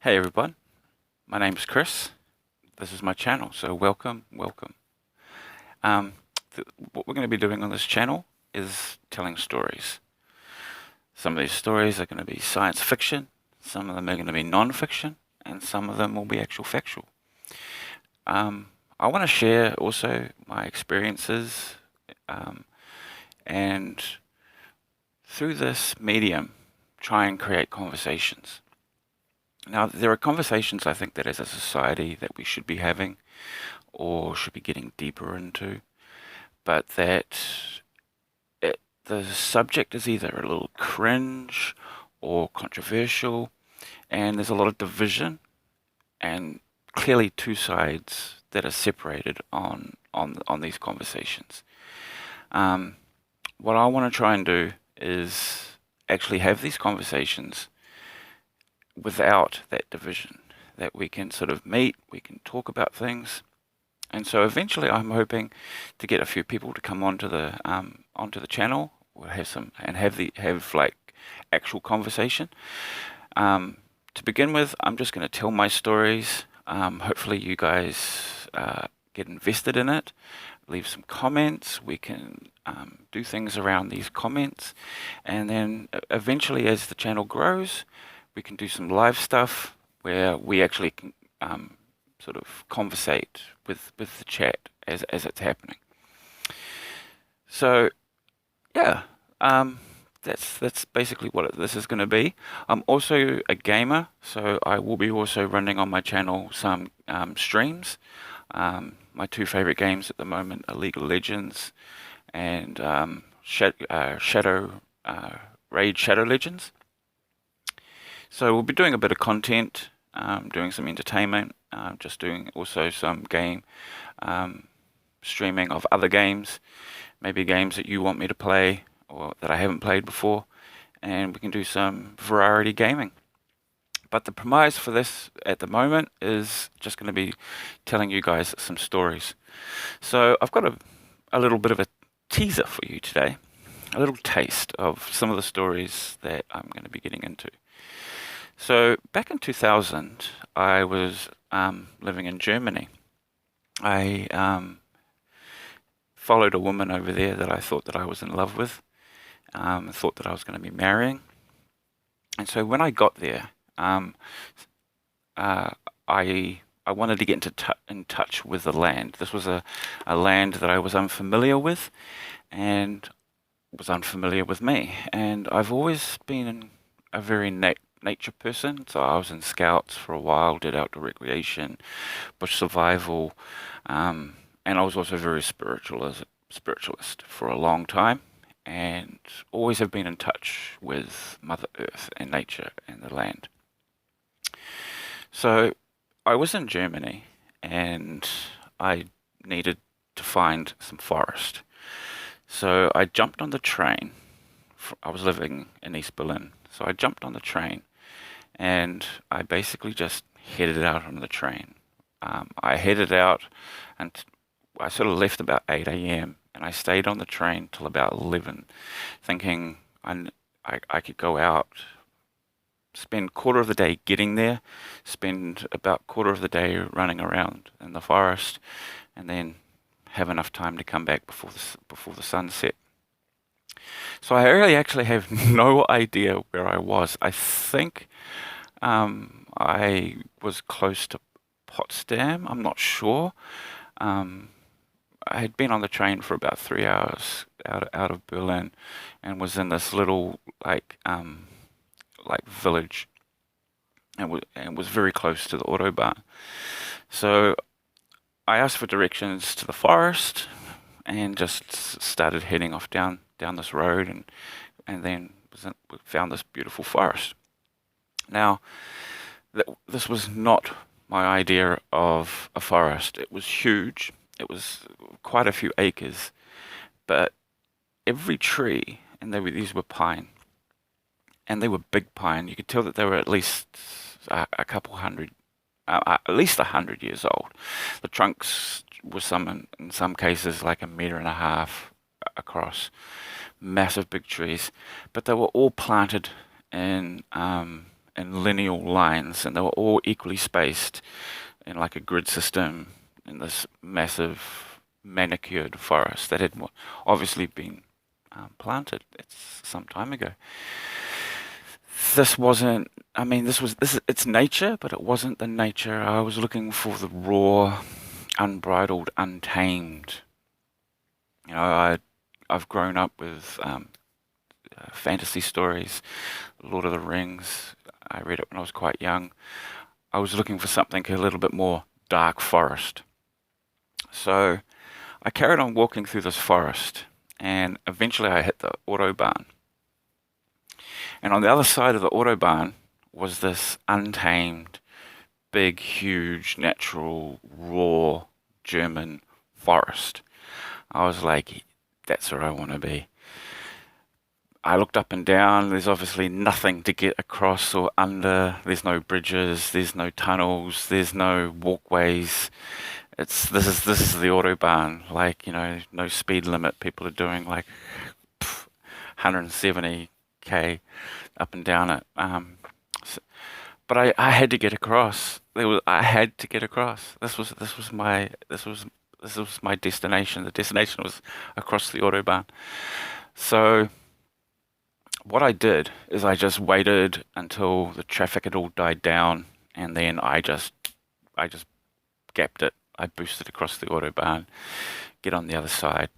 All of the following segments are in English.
Hey everyone, my name's Chris. This is my channel, so welcome. Um, what we're going to be doing on this channel is telling stories. Some of these stories are going to be science fiction, some of them are going to be non-fiction, and some of them will be actual factual. I want to share also my experiences, um, and through this medium, try and create conversations. Now, there are conversations I think that as a society that we should be having or should be getting deeper into, but that the subject is either a little cringe or controversial, and there's a lot of division and clearly two sides that are separated on these conversations. What I want to try and do is actually have these conversations without that division, that we can sort of meet, we can talk about things. And so eventually, I'm hoping to get a few people to come onto the channel. We'll have some and have like actual conversation. To begin with, I'm just going to tell my stories. Hopefully, you guys get invested in it. Leave some comments. We can do things around these comments, and then eventually, as the channel grows, we can do some live stuff where we actually can sort of conversate with the chat as it's happening. So yeah, that's basically what this is going to be. I'm also a gamer, so I will be also running on my channel some streams. My two favorite games at the moment are League of Legends and Raid Shadow Legends. So we'll be doing a bit of content, doing some entertainment, just doing also some game streaming of other games, maybe games that you want me to play or that I haven't played before, and we can do some variety gaming. But the premise for this at the moment is just going to be telling you guys some stories. So I've got a little bit of a teaser for you today, a little taste of some of the stories that I'm going to be getting into. So back in 2000, I was living in Germany. I followed a woman over there that I thought that I was in love with, thought that I was going to be marrying. And so when I got there, I wanted to get in touch with the land. This was a land that I was unfamiliar with, and was unfamiliar with me. And I've always been a very nature person, so I was in scouts for a while, did outdoor recreation, bush survival, and I was also very spiritualist for a long time, and always have been in touch with Mother Earth and nature and the land. So I was in Germany, and I needed to find some forest. So I jumped on the train. I was living in East Berlin, so I jumped on the train, and I basically just headed out on the train. I headed out, and I sort of left about 8 a.m. and I stayed on the train till about 11, thinking I could go out, spend quarter of the day getting there, spend about quarter of the day running around in the forest, and then have enough time to come back before the sunset. So I really actually have no idea where I was. I think I was close to Potsdam. I'm not sure. I had been on the train for about 3 hours out of Berlin, and was in this little like village, and was very close to the autobahn. So I asked for directions to the forest, and just started heading off down this road, and then found this beautiful forest. Now, this was not my idea of a forest. It was huge. It was quite a few acres, but every tree, and these were pine, and they were big pine. You could tell that they were at least a couple hundred, at least 100 years old. The trunks were in some cases like 1.5 meters across, massive big trees, but they were all planted in in linear lines, and they were all equally spaced in like a grid system in this massive manicured forest that had obviously been planted. It's some time ago. This wasn't. I mean, it's nature, but it wasn't the nature I was looking for. The raw, unbridled, untamed. You know, I've grown up with fantasy stories, Lord of the Rings. I read it when I was quite young. I was looking for something a little bit more dark forest. So I carried on walking through this forest, and eventually I hit the autobahn. And on the other side of the autobahn was this untamed, big, huge, natural, raw German forest. I was like, that's where I want to be. I looked up and down. There's obviously nothing to get across or under. There's no bridges. There's no tunnels. There's no walkways. This is the autobahn. Like, you know, no speed limit. People are doing like 170k up and down it. But I had to get across. I had to get across. This was my destination. The destination was across the autobahn. So what I did is I just waited until the traffic had all died down, and then I just gapped it. I boosted across the autobahn, get on the other side,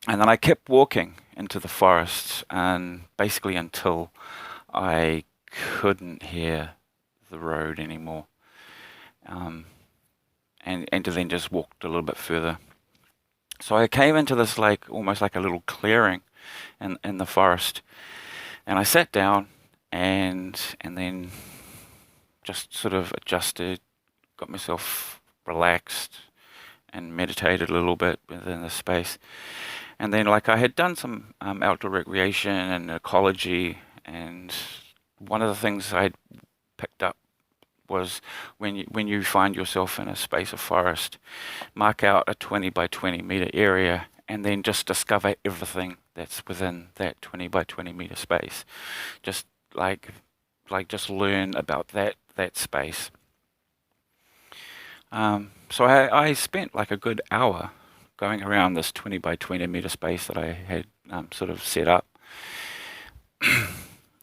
and then I kept walking into the forest, and basically until I couldn't hear the road anymore, and to then just walked a little bit further. So I came into this like almost like a little clearing in the forest, and I sat down and then just sort of adjusted, got myself relaxed, and meditated a little bit within the space. And then, like, I had done some outdoor recreation and ecology, and one of the things I picked up was when you find yourself in a space of forest, mark out a 20 by 20 meter area, and then just discover everything that's within that 20 by 20 meter space. Just just learn about that space. So I spent like a good hour going around this 20 by 20 meter space that I had sort of set up.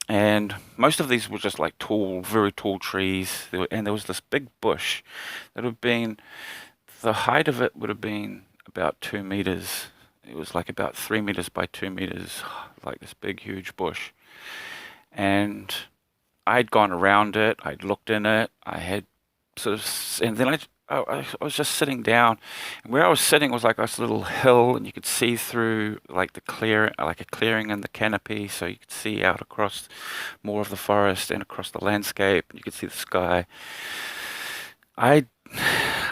And most of these were just like tall, very tall trees. And there was this big bush that would have been, the height of it would have been about 2 meters. It was like about 3 meters by 2 meters, like this big, huge bush. And I'd gone around it, I'd looked in it, I had sort of, and then I was just sitting down, and where I was sitting was like this little hill, and you could see through like like a clearing in the canopy, so you could see out across more of the forest and across the landscape, and you could see the sky. I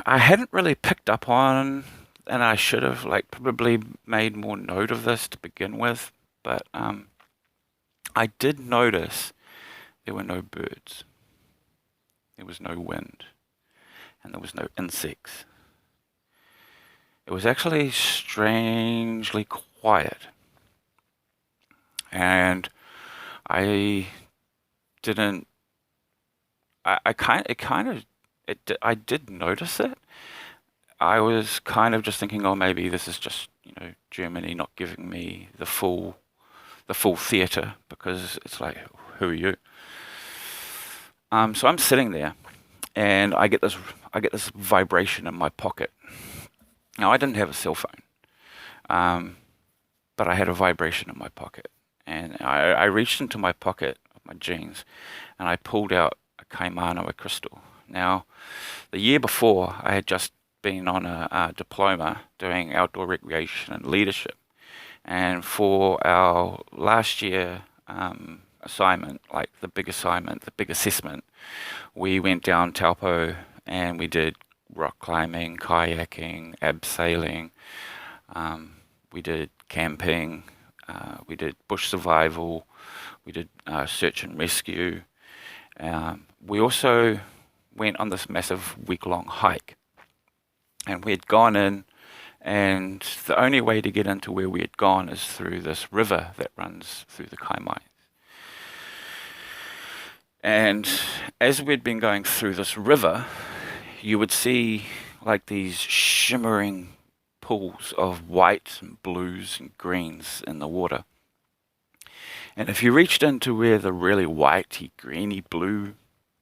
hadn't really picked up on, and I should have like probably made more note of this to begin with, but I did notice there were no birds, there was no wind, and there was no insects. It was actually strangely quiet. And I didn't, I did notice it. I was kind of just thinking, oh, maybe this is just, Germany not giving me the full theater, because it's like, who are you? So I'm sitting there, and I get this vibration in my pocket. Now, I didn't have a cell phone, but I had a vibration in my pocket, and I reached into my pocket of my jeans, and I pulled out a Kaimana, a crystal. Now, the year before, I had just been on a diploma doing outdoor recreation and leadership, and for our last year assignment, like the big assessment, we went down Taupo and we did rock climbing, kayaking, abseiling, we did camping, we did bush survival, we did search and rescue. We also went on this massive week-long hike, and we had gone in, and the only way to get into where we had gone is through this river that runs through the Kaimai. And as we'd been going through this river, you would see like these shimmering pools of white and blues and greens in the water. And if you reached into where the really whitey, greeny, blue,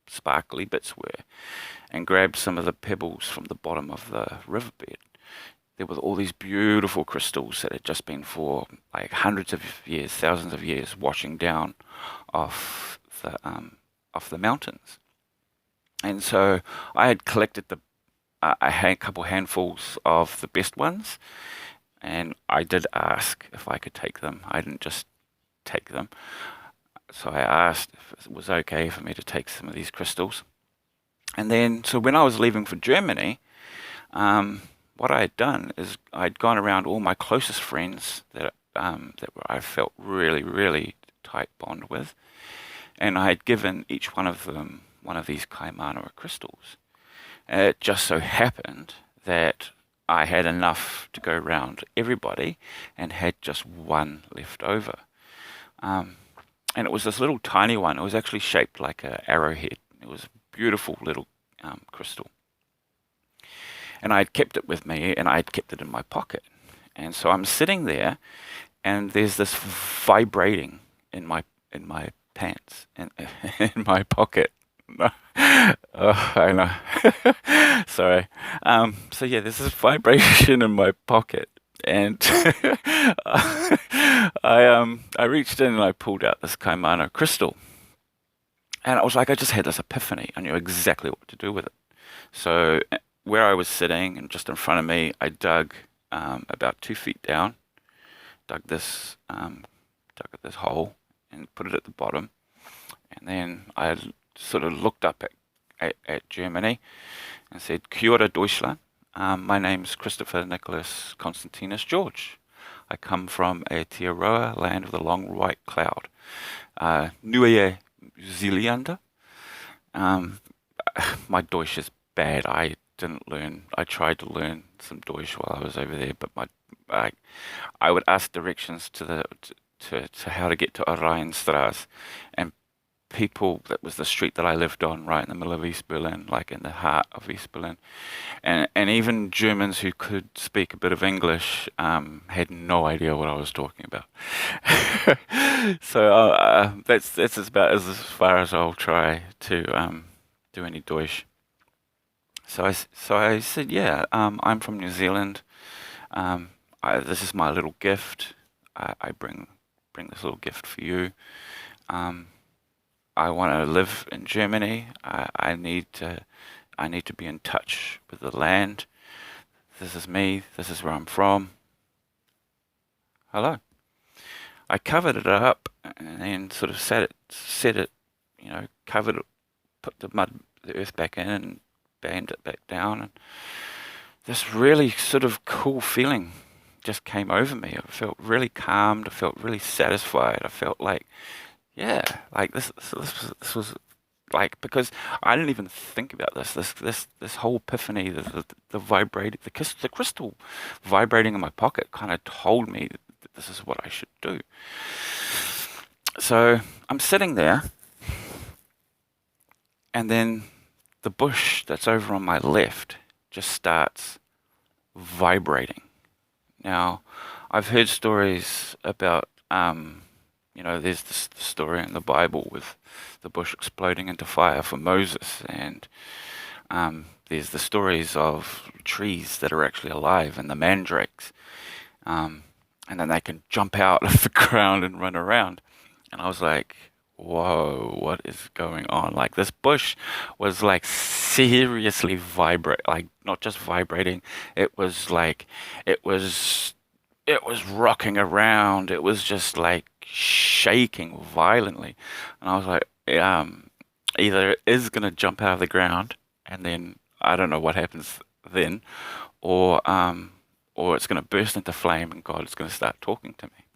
sparkly bits were and grabbed some of the pebbles from the bottom of the riverbed, there were all these beautiful crystals that had just been for like hundreds of years, thousands of years, washing down off the mountains. And so I had collected a couple handfuls of the best ones, and I did ask if I could take them. I didn't just take them. So I asked if it was okay for me to take some of these crystals. And then, so when I was leaving for Germany, what I had done is I'd gone around all my closest friends that I felt really, really tight bond with, and I had given each one of them one of these Kaimana crystals. And it just so happened that I had enough to go around everybody and had just one left over. And it was this little tiny one. It was actually shaped like an arrowhead. It was a beautiful little crystal. And I had kept it with me, and I had kept it in my pocket. And so I'm sitting there, and there's this vibrating in my pants and in my pocket. Oh, I know. Sorry. So yeah, there's this vibration in my pocket, and I reached in and I pulled out this Kaimana crystal, and I was like, I just had this epiphany. I knew exactly what to do with it. So where I was sitting, and just in front of me, I dug about 2 feet down, dug this hole, and put it at the bottom, and then I sort of looked up at Germany and said, Kia ora Deutschland. My name's Christopher Nicholas Constantinus George. I come from Aotearoa, land of the long white cloud. Nuea Zealander. My Deutsch is bad. I didn't learn. I tried to learn some Deutsch while I was over there, but I would ask directions to how to get to Oranienstraße, and that was the street that I lived on, right in the middle of East Berlin, like in the heart of East Berlin. And even Germans who could speak a bit of English had no idea what I was talking about. So that's about as far as I'll try to do any Deutsch. So I said, yeah, I'm from New Zealand. This is my little gift. I bring this little gift for you. I want to live in Germany. I need to be in touch with the land. This is me. This is where I'm from. Hello. I covered it up and then sort of set it, covered it, put the earth back in, and banged it back down. And this really sort of cool feeling just came over me. I felt really calmed. I felt really satisfied. I felt like, yeah, like this was like, because I didn't even think about this whole epiphany, the vibrating, the crystal vibrating in my pocket kind of told me that this is what I should do. So I'm sitting there, and then the bush that's over on my left just starts vibrating. Now, I've heard stories about, there's this story in the Bible with the bush exploding into fire for Moses, and there's the stories of trees that are actually alive and the mandrakes, and then they can jump out of the ground and run around. And I was like, whoa, what is going on? Like, this bush was like seriously like not just vibrating, it was like, it was rocking around. It was just like shaking violently. And I was like, either it is going to jump out of the ground, and then I don't know what happens then, or it's going to burst into flame and God is going to start talking to me.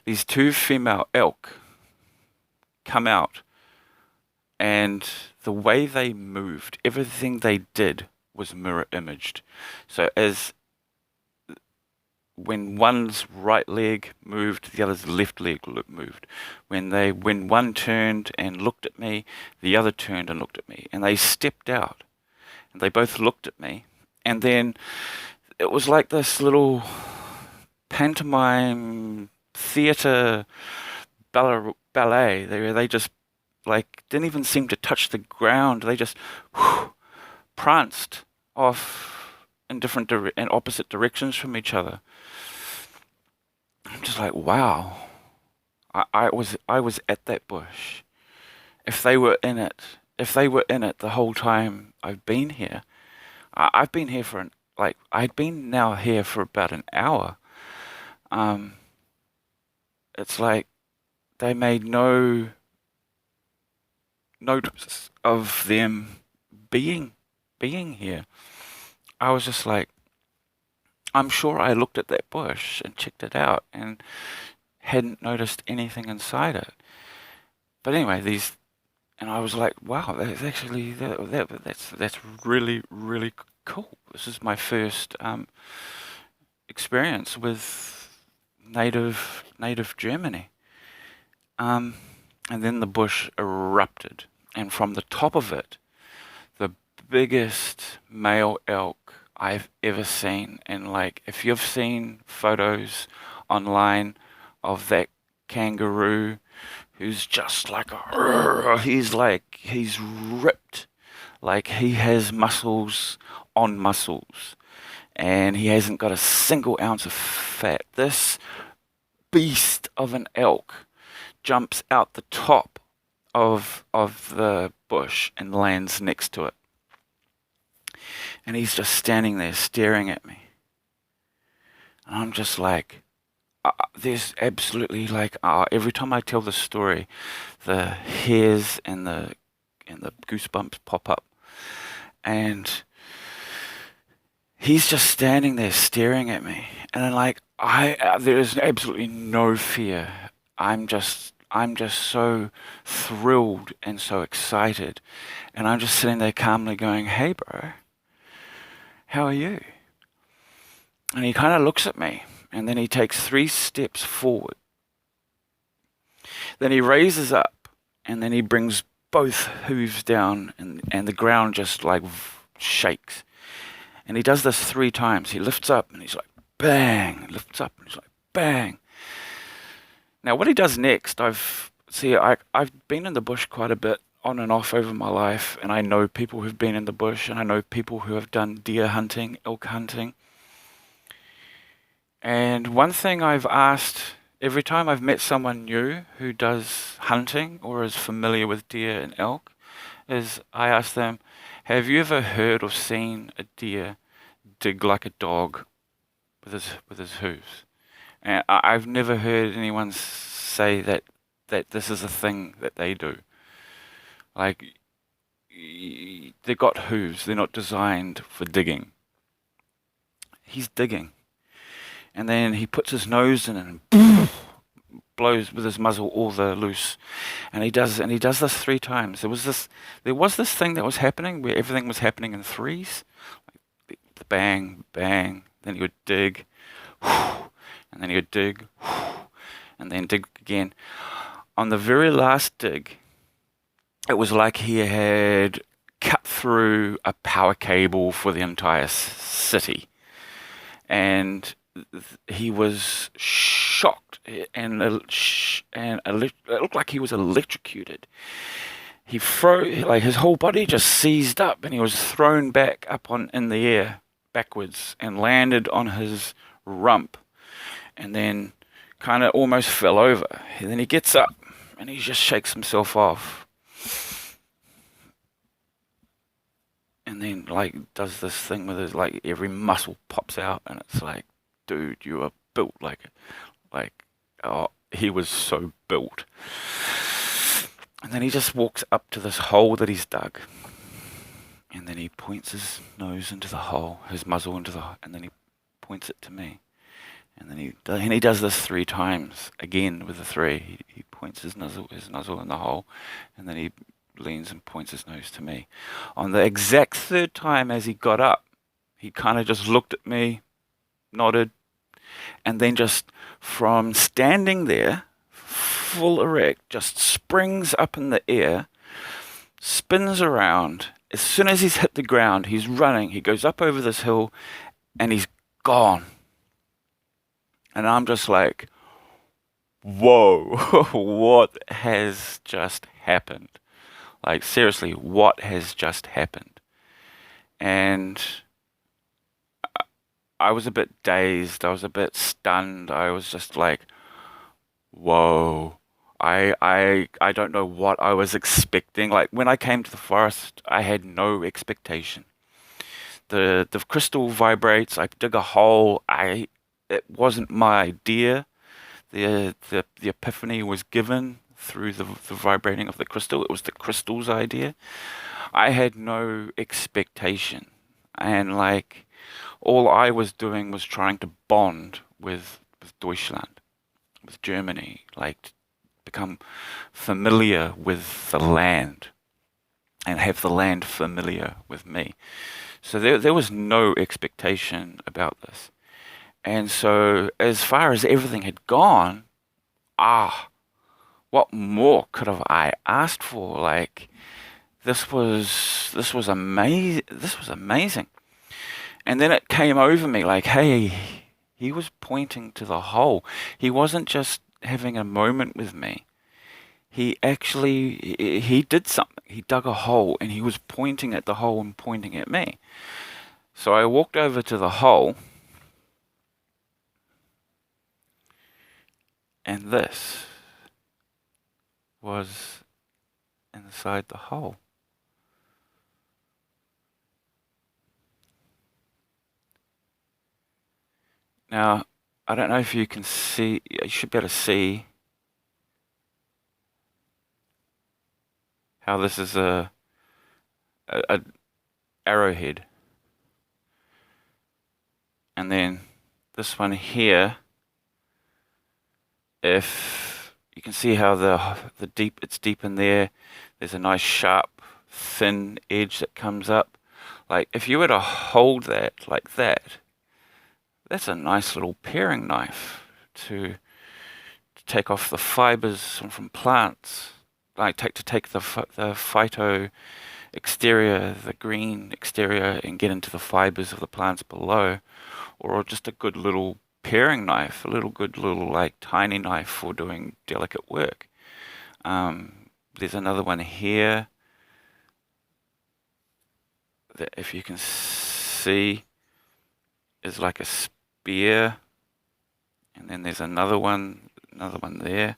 These two female elk come out, and the way they moved, everything they did was mirror imaged. So as when one's right leg moved, the other's left leg moved. When one turned and looked at me, the other turned and looked at me, and they stepped out, and they both looked at me, and then it was like this little pantomime theater ballet. They just like didn't even seem to touch the ground. They just pranced off in different and opposite directions from each other. I'm just like, wow. I was at that bush. If they were in it, the whole time I've been here, I've been here for I'd been now here for about an hour. It's like they made no notice of them being here. I was just like, I'm sure I looked at that bush and checked it out and hadn't noticed anything inside it. But anyway, and I was like, wow, that's actually that's really really cool. This is my first experience with native Germany. And then the bush erupted, and from the top of it, the biggest male elk I've ever seen. And like, if you've seen photos online of that kangaroo who's just like he's ripped, like he has muscles on muscles, and he hasn't got a single ounce of fat. This beast of an elk jumps out the top of the bush and lands next to it. And he's just standing there staring at me. And I'm just like, there's absolutely like, every time I tell the story, the hairs and the goosebumps pop up. And he's just standing there staring at me. And I'm like, there is absolutely no fear. I'm just so thrilled and so excited. And I'm just sitting there calmly going, hey bro, how are you? And he kind of looks at me, and then he takes 3 steps forward. Then he raises up, and then he brings both hooves down, and the ground just like shakes. And he does this 3 times. He lifts up, and he's like, bang, lifts up, and he's like, bang. Now, what he does next, I've been in the bush quite a bit, on and off over my life, and I know people who've been in the bush, and I know people who have done deer hunting, elk hunting. And one thing I've asked every time I've met someone new who does hunting or is familiar with deer and elk, is I ask them, have you ever heard or seen a deer dig like a dog with his hooves? And I've never heard anyone say that this is a thing that they do. Like, they've got hooves. They're not designed for digging. He's digging. And then he puts his nose in and blows with his muzzle all the loose. And he does this 3 times. There was this thing that was happening where everything was happening in threes. Like the bang, bang. Then he would dig. And then he would dig. And then dig again. On the very last dig, it was like he had cut through a power cable for the entire city. And he was shocked, and it looked like he was electrocuted. He froze, like his whole body just seized up, and he was thrown back up in the air backwards and landed on his rump, and then kind of almost fell over. And then he gets up and he just shakes himself off. And then like does this thing with his, like every muscle pops out, and it's like, dude, you are built like he was so built. And then he just walks up to this hole that he's dug, and then he points his nose into the hole, his muzzle into the hole, and then he points it to me. And then he does this 3 times again with the 3. He points his nozzle in the hole, and then he leans and points his nose to me. On the exact 3rd time, as he got up, he kind of just looked at me, nodded, and then just from standing there, full erect, just springs up in the air, spins around. As soon as he's hit the ground, he's running. He goes up over this hill, and he's gone. And I'm just like, whoa, what has just happened? Like, seriously, what has just happened? And I was a bit dazed. I was a bit stunned. I was just like, whoa. I don't know what I was expecting. Like, when I came to the forest, I had no expectation. The crystal vibrates. I dig a hole. It wasn't my idea. The epiphany was given through the vibrating of the crystal. It was the crystal's idea. I had no expectation, and like all I was doing was trying to bond with Deutschland, with Germany, like become familiar with the land and have the land familiar with me. So there was no expectation about this. And so as far as everything had gone, what more could have I asked for? Like this was amazing. This was amazing. And then it came over me like, hey, he was pointing to the hole. He wasn't just having a moment with me. He did something. He dug a hole and he was pointing at the hole and pointing at me. So I walked over to the hole, and this was inside the hole. Now, I don't know if you can see, you should be able to see how this is a arrowhead. And then this one here, if you can see how it's deep in there, there's a nice sharp, thin edge that comes up. Like if you were to hold that like that, that's a nice little paring knife to take off the fibers from plants, like to take the phyto exterior, the green exterior, and get into the fibers of the plants below, or just a good little paring knife, good little like tiny knife for doing delicate work. There's another one here that, if you can see, is like a spear, and then there's another one there.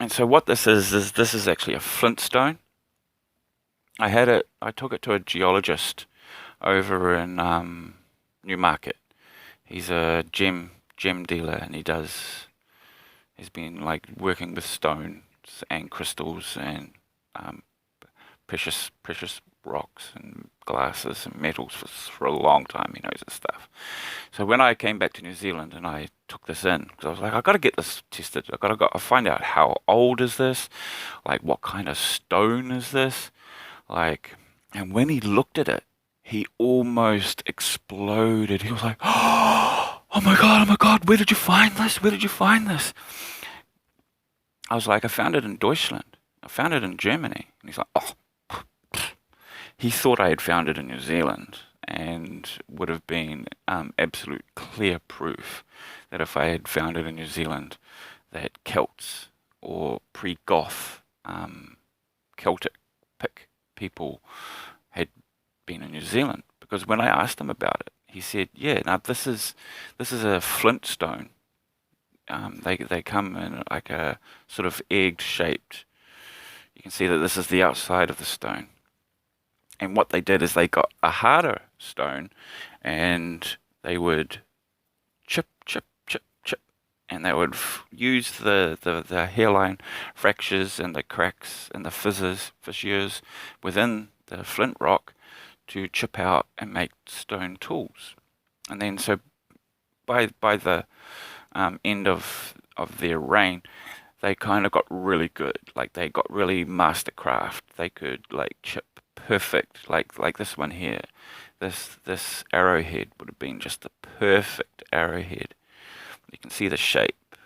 And so what this is this is actually a flintstone. I took it to a geologist over in Newmarket. He's a gem dealer, and he's been like working with stones and crystals and precious rocks and glasses and metals for a long time. He knows this stuff. So when I came back to New Zealand and I took this in, because I was like, I got to get this tested. I got to find out how old is this, like what kind of stone is this, like. And when he looked at it, he almost exploded. He was like, oh my God, where did you find this? Where did you find this? I was like, I found it in Deutschland. I found it in Germany. And he's like, oh. He thought I had found it in New Zealand, and would have been absolute clear proof that if I had found it in New Zealand, that Celts or pre-Goth Celtic people had been in New Zealand. Because when I asked him about it, he said, "Yeah, now this is a flintstone. They come in like a sort of egg-shaped. You can see that this is the outside of the stone." And what they did is they got a harder stone, and they would chip, and they would use the hairline fractures and the cracks and the fissures within the flint rock to chip out and make stone tools. And then so by the end of their reign, they kind of got really good. Like they got really mastercraft. They could like chip perfect, like this one here. This arrowhead would have been just the perfect arrowhead. You can see the shape.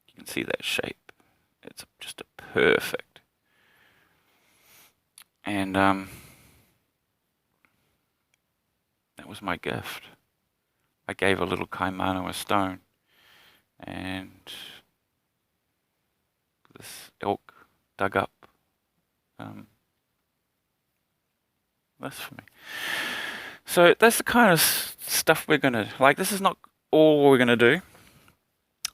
You can see that shape. It's just a perfect. And that was my gift. I gave a little kaimana a stone, and this elk dug up this for me. So that's the kind of stuff we're gonna like. This is not all we're gonna do.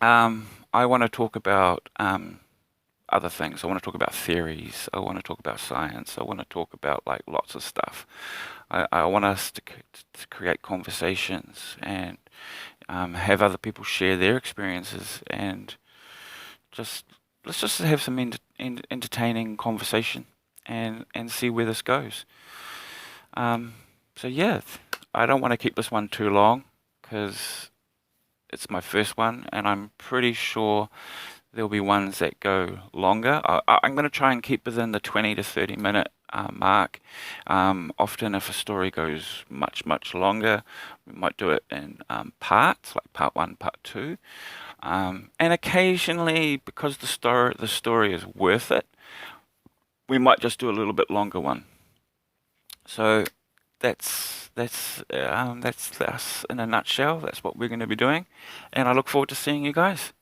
I want to talk about other things. I want to talk about theories. I want to talk about science. I want to talk about like lots of stuff. I want us to create conversations and have other people share their experiences, and just let's just have some entertaining conversation and see where this goes. So yeah, I don't want to keep this one too long because it's my first one, and I'm pretty sure there'll be ones that go longer. I'm going to try and keep within the 20 to 30 minute mark. Often, if a story goes much longer, we might do it in parts, like part one, part two. And occasionally, because the story is worth it, we might just do a little bit longer one. So that's us in a nutshell. That's what we're going to be doing, and I look forward to seeing you guys.